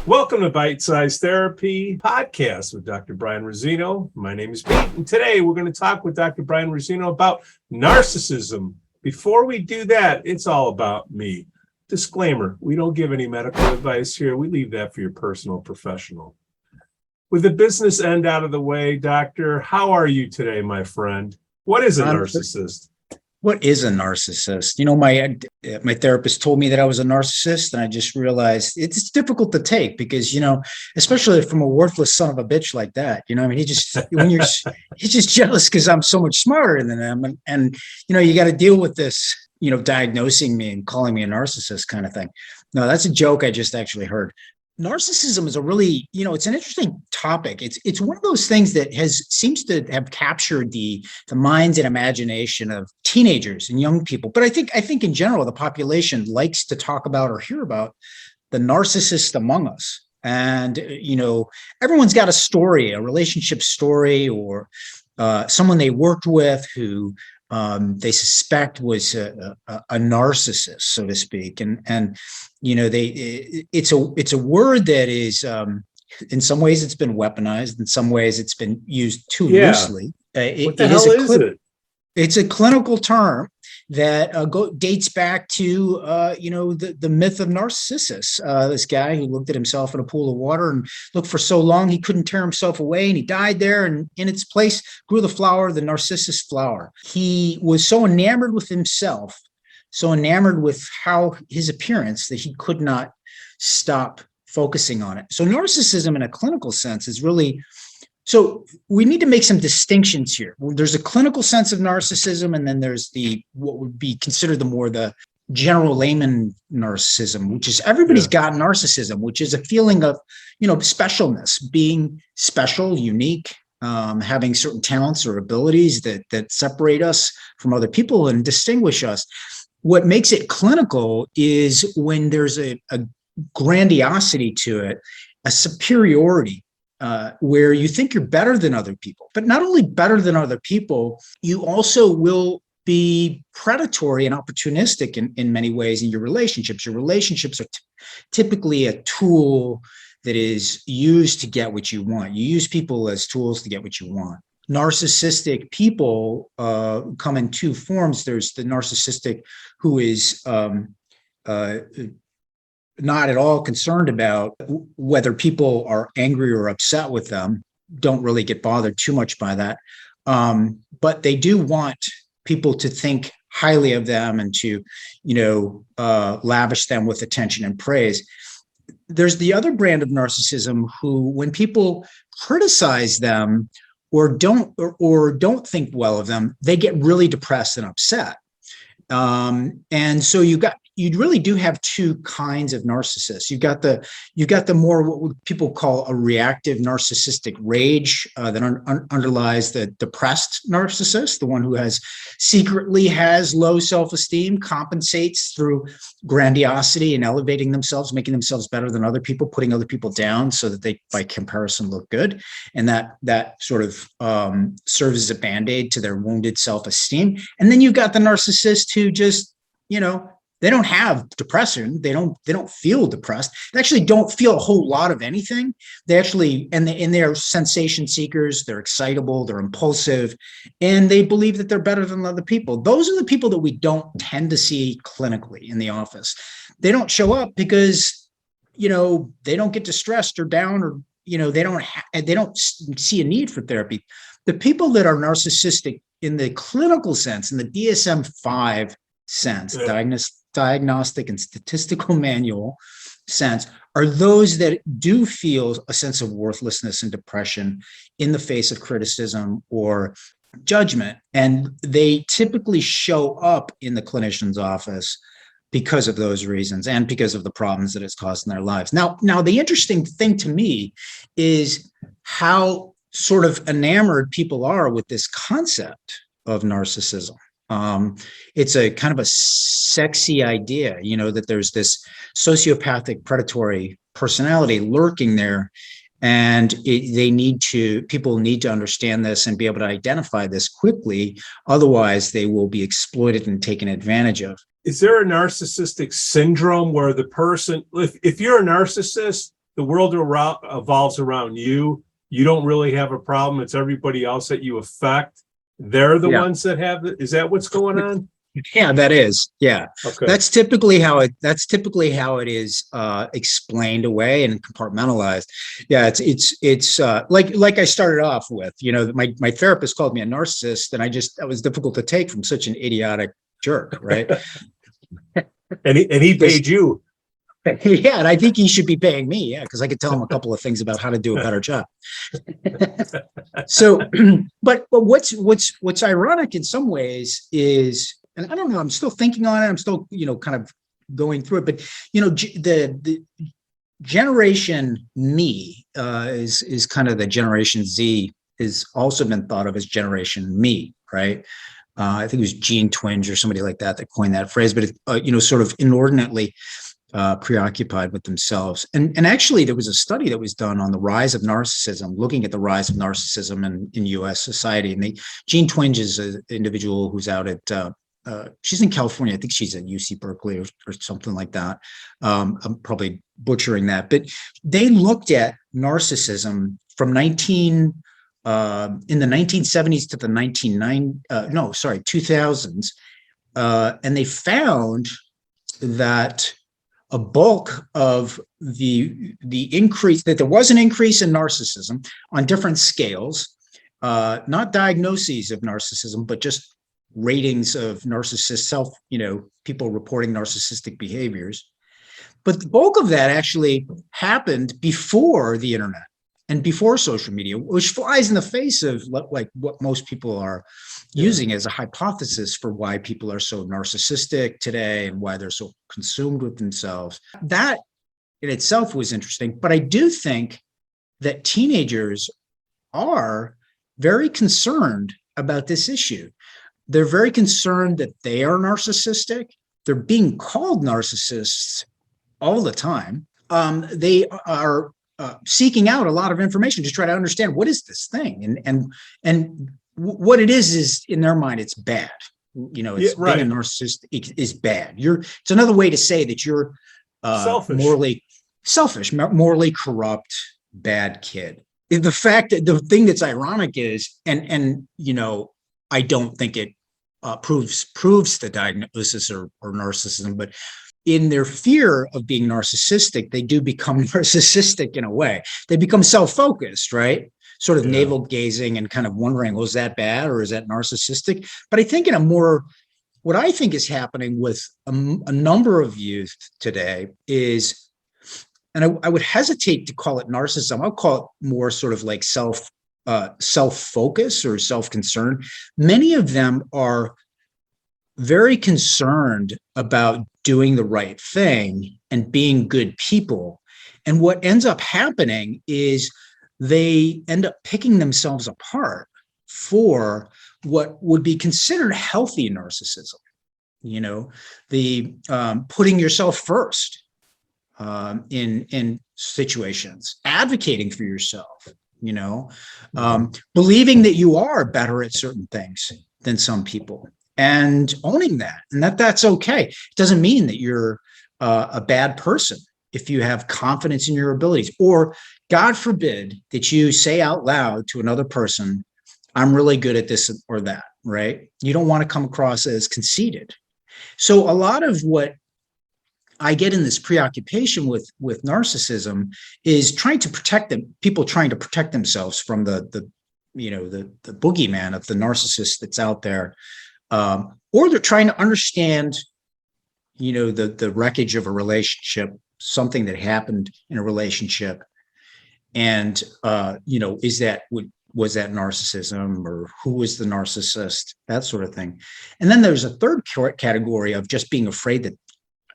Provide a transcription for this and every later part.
Welcome to Bite Size Therapy Podcast with Dr. Brian Razzino. My name is Pete, and today we're going to talk with Dr. Brian Razzino about narcissism. Before we do that, it's all about me. Disclaimer, we don't give any medical advice here. We leave that for your personal professional. With the business end out of the way, Doctor, how are you today, my friend? What is a narcissist? What is a narcissist? You know, my therapist told me that I was a narcissist, and I just realized it's difficult to take because, you know, especially from a worthless son of a bitch like that. You know, I mean, he's just jealous because I'm so much smarter than him, and you know, you got to deal with this, you know, diagnosing me and calling me a narcissist kind of thing. No, that's a joke I just actually heard. Narcissism is a really, you know, it's an interesting topic. It's one of those things that seems to have captured the minds and imagination of teenagers and young people. But I think in general, the population likes to talk about or hear about the narcissist among us. And, you know, everyone's got a story, a relationship story, or someone they worked with who they suspect was a narcissist, so to speak, and you know, it's a word that is in some ways it's been weaponized, in some ways it's been used too loosely. What the hell is it? It's a clinical term that dates back to you know, the myth of Narcissus, this guy who looked at himself in a pool of water and looked for so long he couldn't tear himself away, and he died there, and in its place grew the flower, the narcissus flower. He was so enamored with himself, so enamored with how his appearance, that he could not stop focusing on it. So narcissism in a clinical sense is really, so we need to make some distinctions here. There's a clinical sense of narcissism, and then there's what would be considered the general layman narcissism, which is everybody's got narcissism, which is a feeling of, you know, specialness, being special, unique, having certain talents or abilities that separate us from other people and distinguish us. What makes it clinical is when there's a grandiosity to it, a superiority, where you think you're better than other people. But not only better than other people, you also will be predatory and opportunistic in many ways in your relationships. Your relationships are typically a tool that is used to get what you want. You use people as tools to get what you want. Narcissistic people come in two forms. There's the narcissistic who is not at all concerned about whether people are angry or upset with them, don't really get bothered too much by that. But they do want people to think highly of them and to, you know, lavish them with attention and praise. There's the other brand of narcissism who, when people criticize them or don't think well of them, they get really depressed and upset. And so you really do have two kinds of narcissists. You've got the more what people call a reactive narcissistic rage that underlies the depressed narcissist, the one who secretly has low self-esteem, compensates through grandiosity and elevating themselves, making themselves better than other people, putting other people down so that they, by comparison, look good. And that sort of serves as a Band-Aid to their wounded self-esteem. And then you've got the narcissist who just, you know, they don't have depression. They don't feel depressed. They actually don't feel a whole lot of anything. They actually, and they're sensation seekers. They're excitable. They're impulsive, and they believe that they're better than other people. Those are the people that we don't tend to see clinically in the office. They don't show up because, you know, they don't get distressed or down, or, you know, they don't see a need for therapy. The people that are narcissistic in the clinical sense, in the DSM-5 sense, diagnostic and statistical manual sense, are those that do feel a sense of worthlessness and depression in the face of criticism or judgment. And they typically show up in the clinician's office because of those reasons and because of the problems that it's caused in their lives. Now, the interesting thing to me is how sort of enamored people are with this concept of narcissism. It's a kind of a sexy idea, you know, that there's this sociopathic predatory personality lurking there, and people need to understand this and be able to identify this quickly. Otherwise, they will be exploited and taken advantage of. Is there a narcissistic syndrome where the person, if you're a narcissist, the world evolves around you. You don't really have a problem. It's everybody else that you affect. They're the ones that have it. Is that what's going on? Yeah, that is. Yeah. Okay. That's typically how it is explained away and compartmentalized. Yeah, it's like I started off with, my therapist called me a narcissist, and that was difficult to take from such an idiotic jerk, right? and he paid you. Yeah, and I think he should be paying me, because I could tell him a couple of things about how to do a better job. So, but what's ironic in some ways is, and I don't know, I'm still thinking on it. I'm still, kind of going through it, but the generation me is kind of the generation Z has also been thought of as generation me, right? I think it was Gene Twenge or somebody like that coined that phrase, but it's, sort of inordinately preoccupied with themselves. And actually, there was a study that was done on the rise of narcissism, looking at the rise of narcissism in U.S. society. And Gene Twenge is an individual who's out at, she's in California. I think she's at UC Berkeley or something like that. I'm probably butchering that. But they looked at narcissism from in the 1970s to the 2000s. And they found that a bulk of the increase, that there was an increase in narcissism on different scales, not diagnoses of narcissism, but just ratings of narcissist people reporting narcissistic behaviors. But the bulk of that actually happened before the internet and before social media, which flies in the face of like what most people are using as a hypothesis for why people are so narcissistic today and why they're so consumed with themselves. That in itself was interesting, but I do think that teenagers are very concerned about this issue. They're very concerned that they are narcissistic. They're being called narcissists all the time. They are seeking out a lot of information to try to understand what is this thing, and what it is in their mind, it's bad. Being a narcissist is bad. It's another way to say that you're morally selfish, morally corrupt, bad kid. The thing that's ironic is, and I don't think it proves the diagnosis or narcissism, but in their fear of being narcissistic, they do become narcissistic in a way. They become self-focused, right? Sort of navel gazing and kind of wondering, well, is that bad or is that narcissistic? But I think what I think is happening with a number of youth today is, and I would hesitate to call it narcissism. I'll call it more sort of like self-focus or self-concern. Many of them are very concerned about doing the right thing and being good people. And what ends up happening is they end up picking themselves apart for what would be considered healthy narcissism. The putting yourself first in situations, advocating for yourself, believing that you are better at certain things than some people, and owning that, and that's okay. It doesn't mean that you're a bad person if you have confidence in your abilities, or God forbid that you say out loud to another person, I'm really good at this or that, right? You don't want to come across as conceited. So a lot of what I get in this preoccupation with narcissism is trying to protect them, people trying to protect themselves from the boogeyman of the narcissist that's out there. Or they're trying to understand, the wreckage of a relationship, something that happened in a relationship. And, was that narcissism, or who was the narcissist, that sort of thing. And then there's a third category of just being afraid that,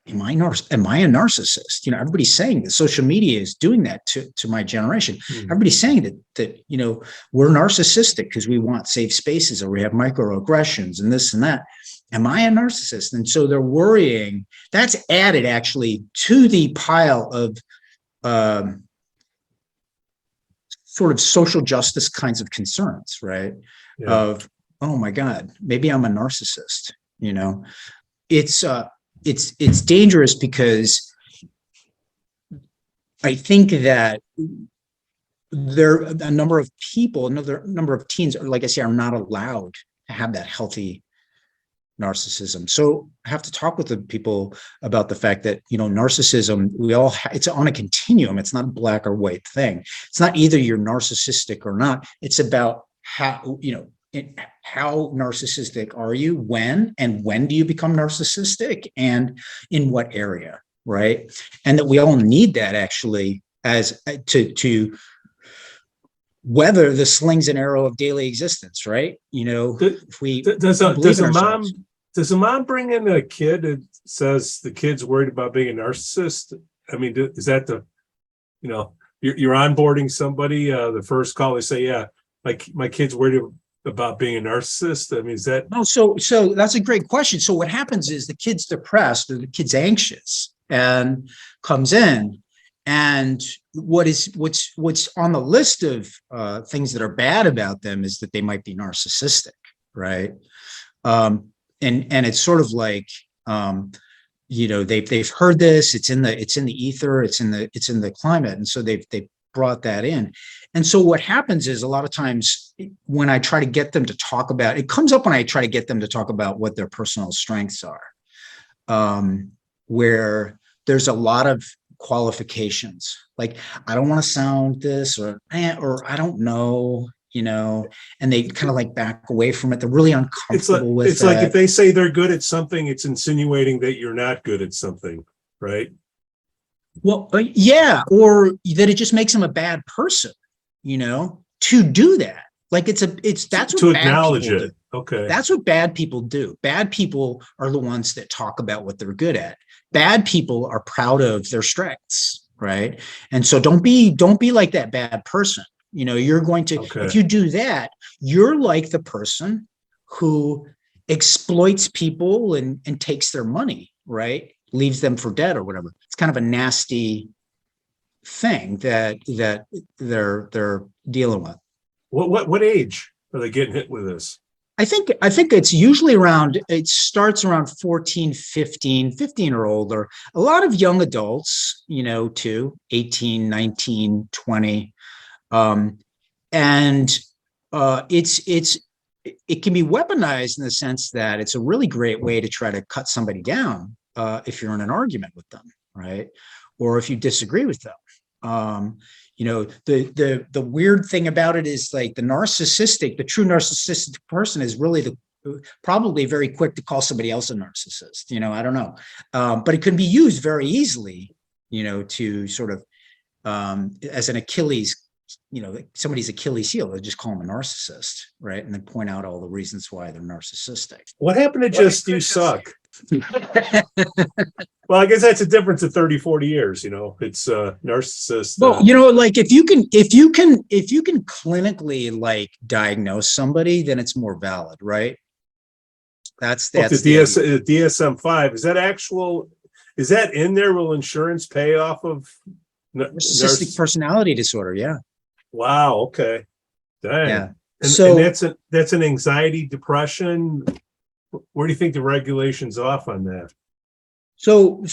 am I a narcissist? Everybody's saying that social media is doing that to my generation. Mm-hmm. Everybody's saying that we're narcissistic because we want safe spaces, or we have microaggressions and this and that. Am I a narcissist? And so they're worrying. That's added actually to the pile of sort of social justice kinds of concerns, right? Yeah. Of, oh my God, maybe I'm a narcissist. It's dangerous because I think that there a number of people, another number of teens, like I say, are not allowed to have that healthy narcissism. So I have to talk with the people about the fact that, narcissism, it's on a continuum. It's not a black or white thing. It's not either you're narcissistic or not. It's about how, how narcissistic are you, when do you become narcissistic, and in what area, right? And that we all need that actually as to weather the slings and arrow of daily existence, right? If we does a mom bring in a kid that says the kid's worried about being a narcissist? I mean, is that you're onboarding somebody, the first call they say, yeah, my kid's worried about being a narcissist? I mean, is that? No, so that's a great question. So what happens is the kid's depressed or the kid's anxious and comes in, and what's on the list of things that are bad about them is that they might be narcissistic, right? And it's sort of like they've heard this. It's in the ether. It's in the climate, and so they've brought that in. And so what happens is a lot of times when I try to get them to talk about it, comes up when I try to get them to talk about what their personal strengths are, where there's a lot of qualifications, like I don't want to sound this, or I don't know, and they kind of like back away from it. They're really uncomfortable with it. It's like if they say they're good at something, it's insinuating that you're not good at something, right? Well, yeah, or that it just makes them a bad person, to do that. Like that's what to bad acknowledge people it. do. Okay. That's what bad people do. Bad people are the ones that talk about what they're good at. Bad people are proud of their strengths, right? And so don't be like that bad person. You're going to, if you do that, you're like the person who exploits people and takes their money, right? Leaves them for dead or whatever. It's kind of a nasty thing that they're dealing with. What age are they getting hit with this? I think it's usually it starts around 14, 15 or older. A lot of young adults, too, 18, 19, 20. And it can be weaponized in the sense that it's a really great way to try to cut somebody down if you're in an argument with them, right? Or if you disagree with them. The weird thing about it is like the true narcissistic person is really probably very quick to call somebody else a narcissist. I don't know. But it can be used very easily, to sort of as an Achilles, somebody's Achilles heel, they just call them a narcissist, right? And then point out all the reasons why they're narcissistic. What happened to just you suck? Well, I guess that's a difference of 30, 40 years, it's narcissist. Well, like if you can clinically like diagnose somebody, then it's more valid, right? That's the DSM-5. Is that in there? Will insurance pay off of narcissistic personality disorder? Yeah. Wow. Okay. Dang. Yeah. And that's an anxiety, depression. Where do you think the regulation's off on that? So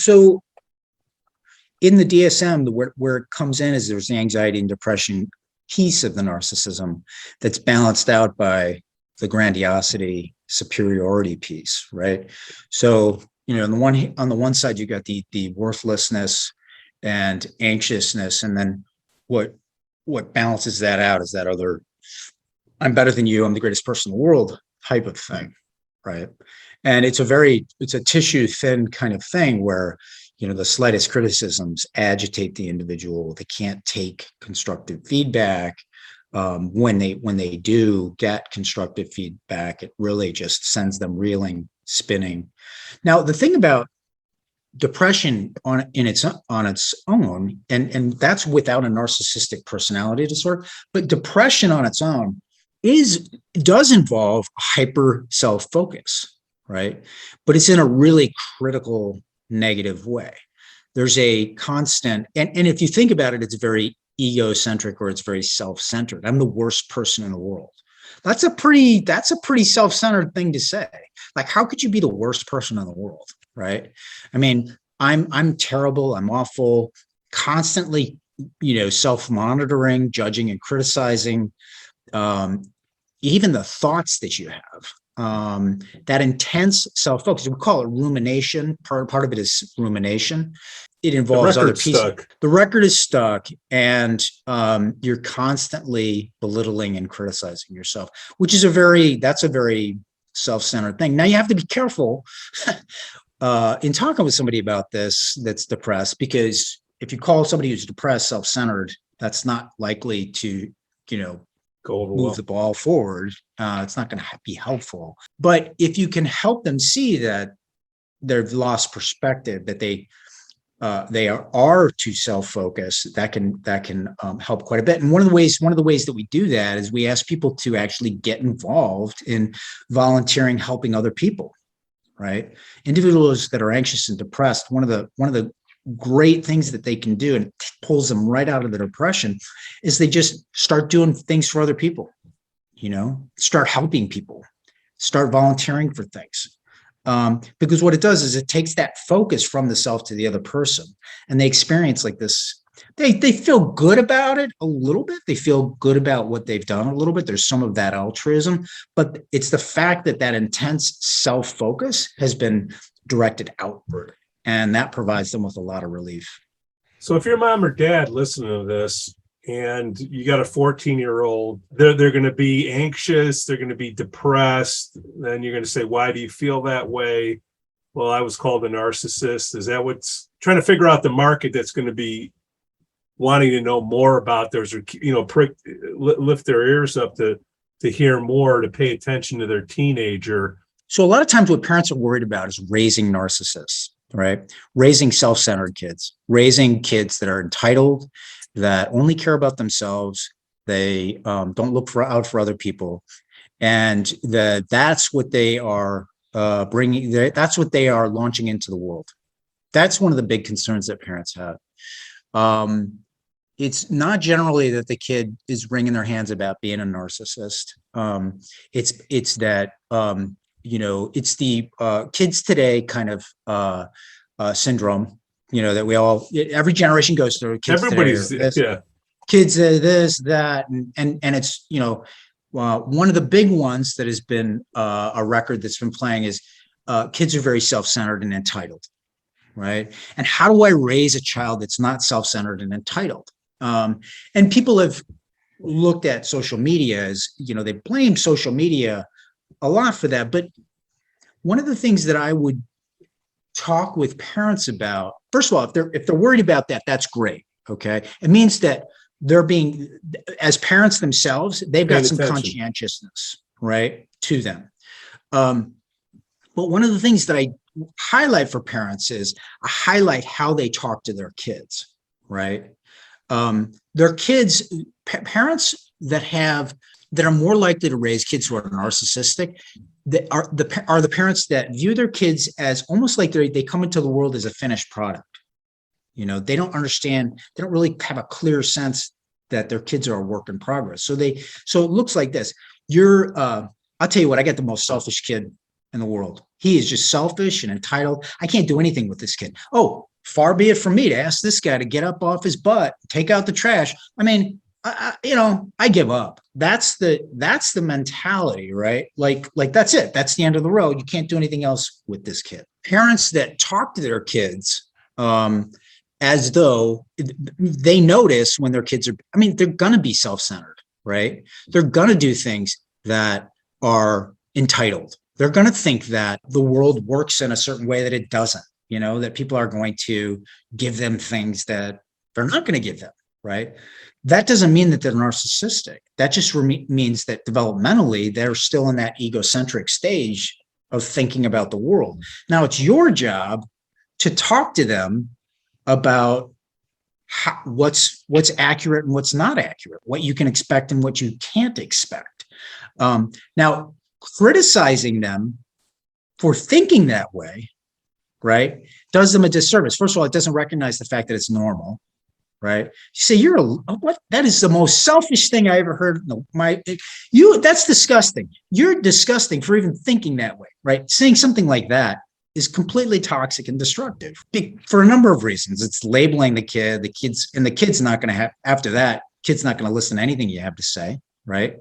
in the DSM, where it comes in is there's the anxiety and depression piece of the narcissism that's balanced out by the grandiosity, superiority piece, right? So, on the one side, you got the worthlessness and anxiousness, and then what balances that out is that other, I'm better than you, I'm the greatest person in the world type of thing, right? And it's a tissue thin kind of thing where, the slightest criticisms agitate the individual. They can't take constructive feedback. When they do get constructive feedback, it really just sends them reeling, spinning. Now, the thing about depression on its own, and that's without a narcissistic personality disorder, but depression on its own does involve hyper self-focus, right? But it's in a really critical negative way. There's a constant, and if you think about it, it's very egocentric or it's very self-centered. I'm the worst person in the world. That's a pretty self-centered thing to say. Like, how could you be the worst person in the world, right? I mean, I'm terrible, I'm awful, constantly, self-monitoring, judging and criticizing, even the thoughts that you have, that intense self-focus. We call it rumination. Part of it is rumination. It involves other pieces. The record is stuck, and you're constantly belittling and criticizing yourself, which is a very self-centered thing. Now you have to be careful in talking with somebody about this that's depressed, because if you call somebody who's depressed self-centered, that's not likely to, move the ball forward. It's not going to be helpful. But if you can help them see that they've lost perspective, that they are too self-focused, that can help quite a bit. And one of the ways that we do that is we ask people to actually get involved in volunteering, helping other people. Right? Individuals that are anxious and depressed, one of the great things that they can do, and it pulls them right out of the depression, is they just start doing things for other people. Start helping people, start volunteering for things. Because what it does is it takes that focus from the self to the other person, and they experience like this. They feel good about it a little bit. They feel good about what they've done a little bit. There's some of that altruism, but it's the fact that intense self-focus has been directed outward, and that provides them with a lot of relief. So if your mom or dad listening to this, and you got a 14-year-old, they're going to be anxious, they're going to be depressed, then you're going to say, why do you feel that way? Well, I was called a narcissist. Is that what's trying to figure out the market that's going to be wanting to know more about those, or lift their ears up to hear more, to pay attention to their teenager? So a lot of times what parents are worried about is raising narcissists, right? Raising self-centered kids, raising kids that are entitled, that only care about themselves. They don't look out for other people. And that's what they are bringing. That's what they are launching into the world. That's one of the big concerns that parents have. It's not generally that the kid is wringing their hands about being a narcissist. It's that, it's the kids today kind of syndrome, that we all, every generation goes through. Kids Everybody's, kids this, that, and it's, one of the big ones that has been a record that's been playing is kids are very self-centered and entitled. Right. And how do I raise a child that's not self-centered and entitled? And people have looked at social media as, they blame social media a lot for that. But one of the things that I would talk with parents about, first of all, if they're worried about that, that's great. Okay. It means that they're being, as parents themselves, they've got some conscientiousness, right, to them. But one of the things that I highlight for parents is I highlight how they talk to their kids, right? Their kids, parents that are more likely to raise kids who are narcissistic, that are the parents that view their kids as almost like they come into the world as a finished product. They don't understand, they don't really have a clear sense that their kids are a work in progress. So it looks like this. I'll tell you what, I got the most selfish kid in the world. He is just selfish and entitled. I can't do anything with this kid. Oh, far be it from me to ask this guy to get up off his butt, take out the trash. I mean, I give up. That's the mentality, right? Like that's it. That's the end of the road. You can't do anything else with this kid. Parents that talk to their kids as though they notice when their kids are, they're going to be self-centered, right? They're going to do things that are entitled. They're going to think that the world works in a certain way that it doesn't, that people are going to give them things that they're not going to give them, right? That doesn't mean that they're narcissistic. That just means that developmentally, they're still in that egocentric stage of thinking about the world. Now, it's your job to talk to them about what's accurate and what's not accurate, what you can expect and what you can't expect. Now, criticizing them for thinking that way, right, does them a disservice. First of all, it doesn't recognize the fact that it's normal, right? You say, what? That is the most selfish thing I ever heard. No, that's disgusting. You're disgusting for even thinking that way, right? Saying something like that is completely toxic and destructive for a number of reasons. It's labeling the kid's not going to have, after that, kid's not going to listen to anything you have to say, right?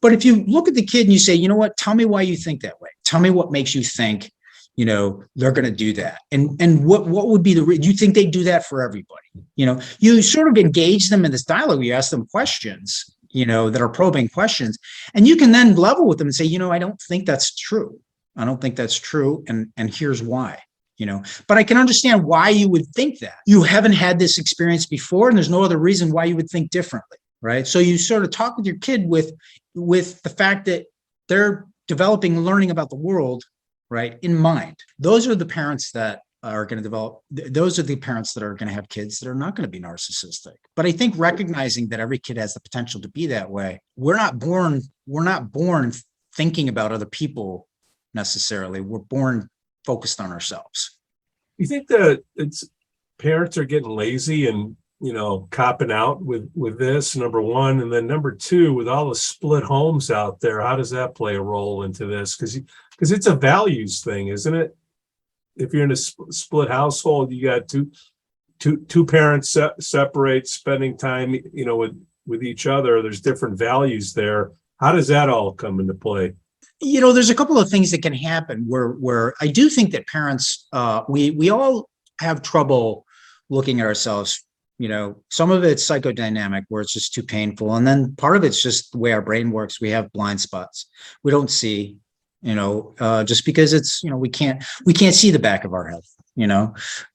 But if you look at the kid and you say, you know what, tell me why you think that way. Tell me what makes you think, they're going to do that. And what would be do you think they do that for everybody? You sort of engage them in this dialogue. You ask them questions, that are probing questions, and you can then level with them and say, I don't think that's true. I don't think that's true. And here's why, but I can understand why you would think that. You haven't had this experience before, and there's no other reason why you would think differently. Right. So you sort of talk with your kid with the fact that they're developing and learning about the world, right, in mind. Those are the parents that are going to those are the parents that are going to have kids that are not going to be narcissistic. But I think recognizing that every kid has the potential to be that way, we're not born thinking about other people necessarily. We're born focused on ourselves. You think that parents are getting lazy and copping out with this, number one, and then number two, with all the split homes out there, how does that play a role into this? Because it's a values thing, isn't it? If you're in a split household, you got two parents separate, spending time, with each other. There's different values there. How does that all come into play? There's a couple of things that can happen where I do think that parents, we all have trouble looking at ourselves. Some of it's psychodynamic, where it's just too painful. And then part of it's just the way our brain works. We have blind spots. We don't see, just because it's, we can't see the back of our head,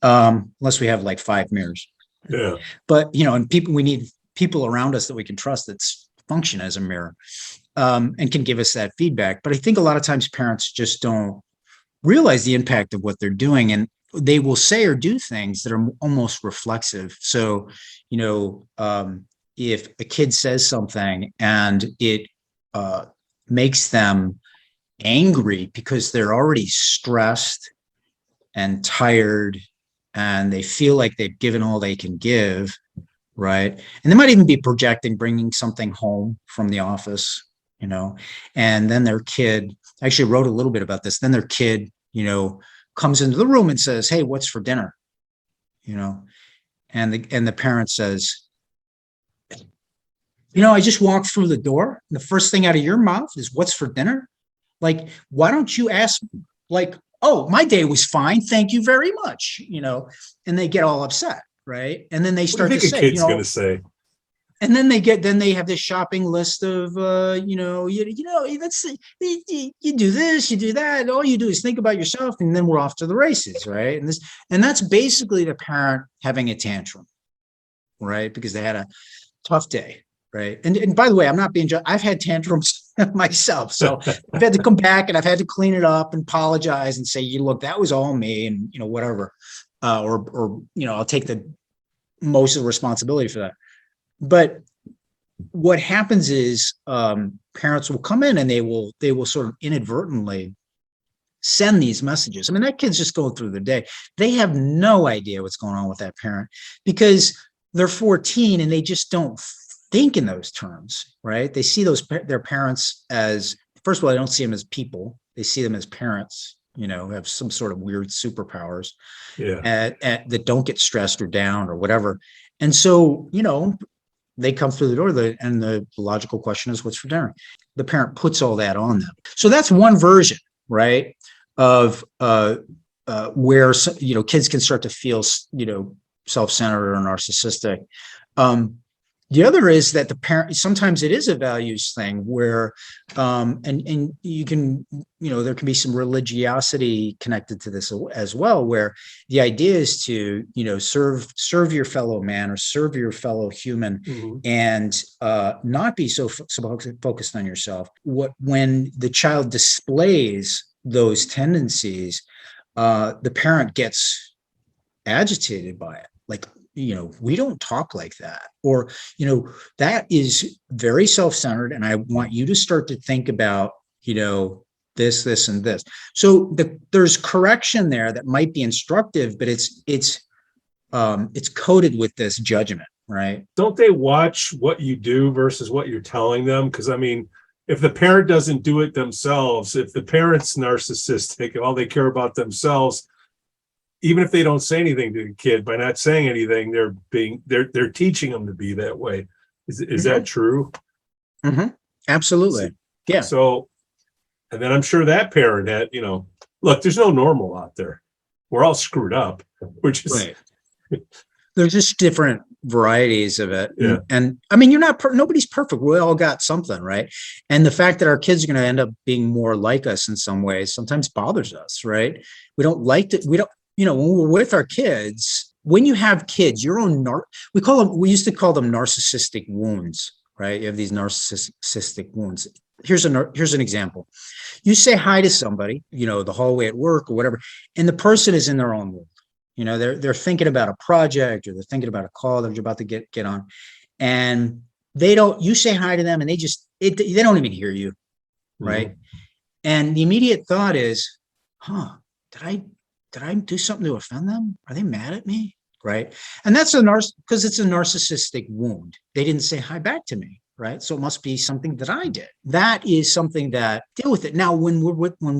unless we have like 5 mirrors. Yeah. But, and we need people around us that we can trust that function as a mirror, and can give us that feedback. But I think a lot of times parents just don't realize the impact of what they're doing. And they will say or do things that are almost reflexive. So, if a kid says something and it makes them angry because they're already stressed and tired and they feel like they've given all they can give, right? And they might even be projecting, bringing something home from the office, and then their kid, I actually wrote a little bit about this, then their kid, comes into the room and says, "Hey, what's for dinner?" And the parent says, "I just walked through the door. And the first thing out of your mouth is what's for dinner? Like, why don't you ask, like, oh, my day was fine. Thank you very much." And they get all upset. Right. And then they start to say, what do you think a kid's going to say? And then they have this shopping list of, you do this, you do that. All you do is think about yourself, and then we're off to the races, right? And that's basically the parent having a tantrum, right? Because they had a tough day, right? And by the way, I'm not being judged. I've had tantrums myself, so I've had to come back and I've had to clean it up and apologize and say, look, that was all me, and whatever, or I'll take most of the responsibility for that. But what happens is parents will come in and they will sort of inadvertently send these messages. I mean, that kid's just going through the day. They have no idea what's going on with that parent because they're 14 and they just don't think in those terms, right? They see their parents as, first of all, they don't see them as people. They see them as parents, who have some sort of weird superpowers, that don't get stressed or down or whatever. And so, they come through the door, and the logical question is, what's for dinner? The parent puts all that on them. So that's one version, right, of where kids can start to feel self-centered or narcissistic. The other is that the parent, sometimes it is a values thing where, and you can, there can be some religiosity connected to this as well, where the idea is to, serve your fellow man or serve your fellow human, mm-hmm. and not be so focused on yourself. When the child displays those tendencies, the parent gets agitated by it. Like, we don't talk like that, or, that is very self-centered. And I want you to start to think about, this, and this. So there's correction there that might be instructive, but it's coded with this judgment, right? Don't they watch what you do versus what you're telling them? Because I mean, if the parent doesn't do it themselves, if the parent's narcissistic, all they care about themselves, even if they don't say anything to the kid, by not saying anything, they're teaching them to be that way. Is that true? Mm-hmm. Absolutely. Yeah. So, and then I'm sure that parent had, look, there's no normal out there. We're all screwed up. We're just right. There's just different varieties of it. Yeah. And I mean, nobody's perfect. We all got something, right? And the fact that our kids are going to end up being more like us in some ways sometimes bothers us, right? We don't like to, when we're with our kids, when you have kids, your own, we used to call them narcissistic wounds, right? You have these narcissistic wounds. Here's an example. You say hi to somebody, the hallway at work or whatever, and the person is in their own world. They're thinking about a project, or they're thinking about a call that you're about to get on, and you say hi to them and they don't even hear you. Right. Mm-hmm. And the immediate thought is, did I do something to offend them? Are they mad at me? Right. And that's because it's a narcissistic wound. They didn't say hi back to me. Right. So it must be something that I did. That is something that deal with it. Now, when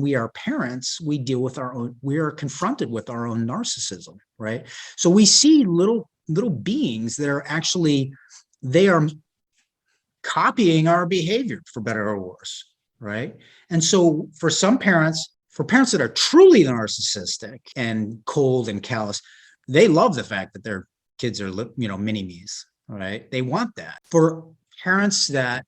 we are parents, we are confronted with our own narcissism. Right. So we see little beings that are they are copying our behavior, for better or worse. Right. And so for parents that are truly narcissistic and cold and callous, they love the fact that their kids are, mini-me's. Right. They want that. For parents that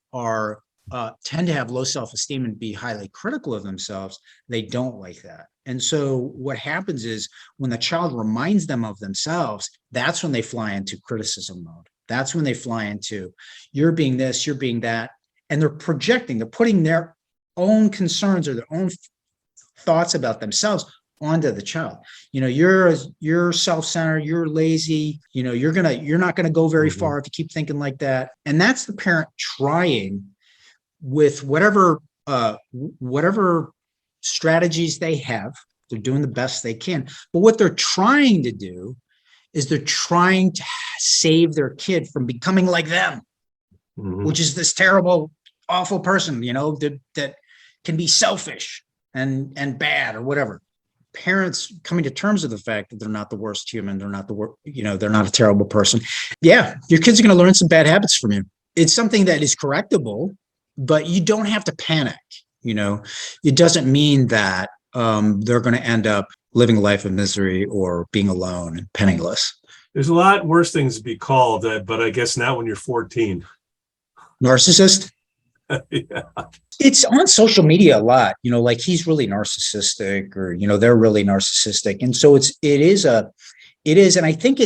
tend to have low self-esteem and be highly critical of themselves, they don't like that. And so what happens is when the child reminds them of themselves, that's when they fly into criticism mode. That's when they fly into, you're being this, you're being that. And they're putting their own concerns or their own thoughts about themselves onto the child. You're self-centered, you're lazy, you're not going to go very far if you keep thinking like that. And that's the parent trying with whatever strategies they have. They're doing the best they can. But what they're trying to do is they're trying to save their kid from becoming like them, which is this terrible, awful person, that can be selfish and bad or whatever. Parents coming to terms with the fact that they're not the worst human, they're not they're not a terrible person. Yeah, your kids are going to learn some bad habits from you. It's something that is correctable, but you don't have to panic. It doesn't mean that they're going to end up living a life of misery or being alone and penniless. There's a lot worse things to be called, but I guess not when you're 14. Narcissist? Yeah. It's on social media a lot, like he's really narcissistic, or, they're really narcissistic. And so it is, and I think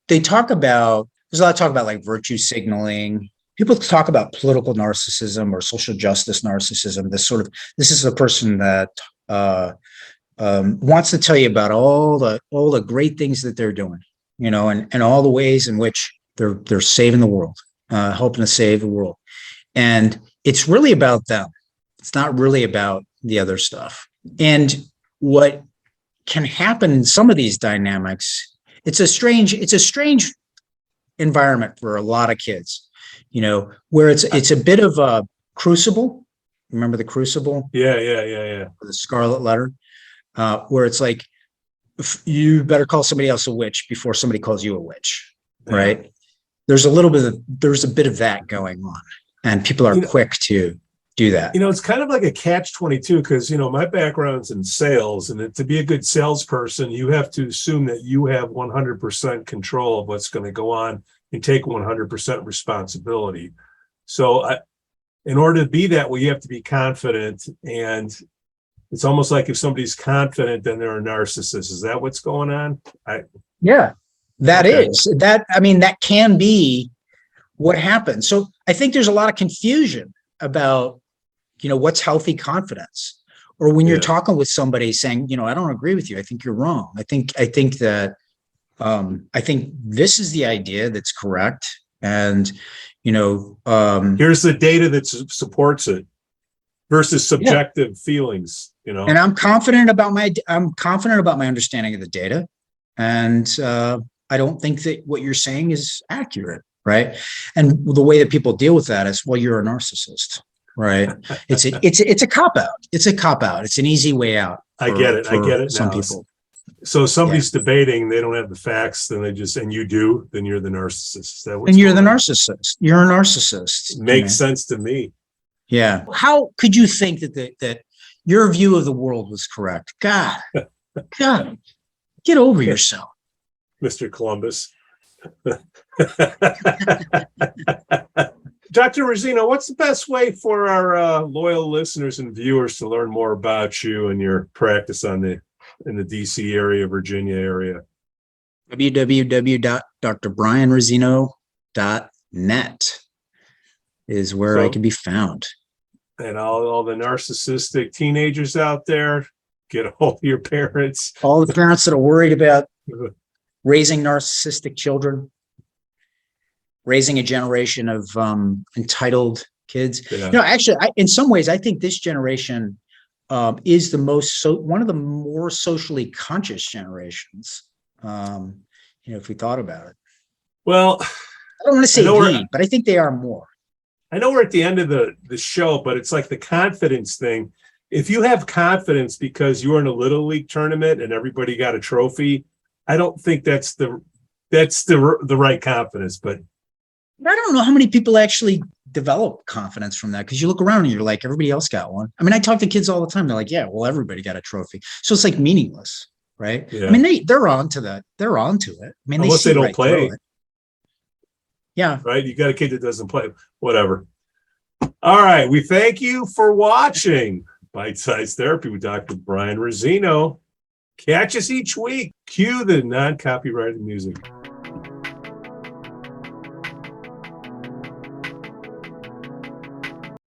they talk about, there's a lot of talk about like virtue signaling. People talk about political narcissism or social justice narcissism. This is a person that wants to tell you about all the great things that they're doing, and all the ways in which they're saving the world, helping to save the world. And it's really about them. It's not really about the other stuff. And what can happen in some of these dynamics, it's a strange environment for a lot of kids, where it's a bit of a crucible. Remember the crucible? Yeah. The scarlet letter, where it's like, you better call somebody else a witch before somebody calls you a witch, right? There's a bit of that going on. And people are quick to do that. It's kind of like a catch-22 because, my background's in sales, and to be a good salesperson, you have to assume that you have 100% control of what's going to go on and take 100% responsibility. So in order to be that way, you have to be confident. And it's almost like if somebody's confident, then they're a narcissist. Is that what's going on? Yeah, that can be what happens. So I think there's a lot of confusion about, what's healthy confidence, or when you're talking with somebody saying, I don't agree with you. I think you're wrong. I think that, I think this is the idea that's correct. And, here's the data that supports it versus subjective feelings, and I'm confident about my understanding of the data. And, I don't think that what you're saying is accurate. right? And the way that people deal with that is, well, you're a narcissist, right? It's a cop out. It's a cop out. It's an easy way out. I get it. I get it some now. people. So somebody's debating, they don't have the facts, then and you do, then you're the narcissist. Is that what's And you're the going on? narcissist. You're a narcissist. Makes sense to me. Yeah. How could you think that your view of the world was correct? God, get over yourself. Mr. Columbus. Dr. Razzino, what's the best way for our loyal listeners and viewers to learn more about you and your practice in the DC area, Virginia area? www.drbrianrazzino.net is where I can be found. And all the narcissistic teenagers out there, get a hold of your parents. All the parents that are worried about raising narcissistic children, raising a generation of entitled kids. Yeah. Actually, in some ways, I think this generation is one of the more socially conscious generations. If we thought about it. Well, I don't want to say but I think they are more. I know we're at the end of the show, but it's like the confidence thing. If you have confidence because you were in a little league tournament and everybody got a trophy, I don't think that's the right confidence. But I don't know how many people actually develop confidence from that, because you look around and you're like, everybody else got one. I mean, I talk to kids all the time. They're like, yeah, well, everybody got a trophy. So it's like meaningless, right? Yeah. I mean, they're onto that. They're onto it. I mean, unless they don't play. Yeah. Right. You got a kid that doesn't play. Whatever. All right. We thank you for watching Bite-Sized Therapy with Dr. Brian Razzino. Catch us each week. Cue the non-copyrighted music.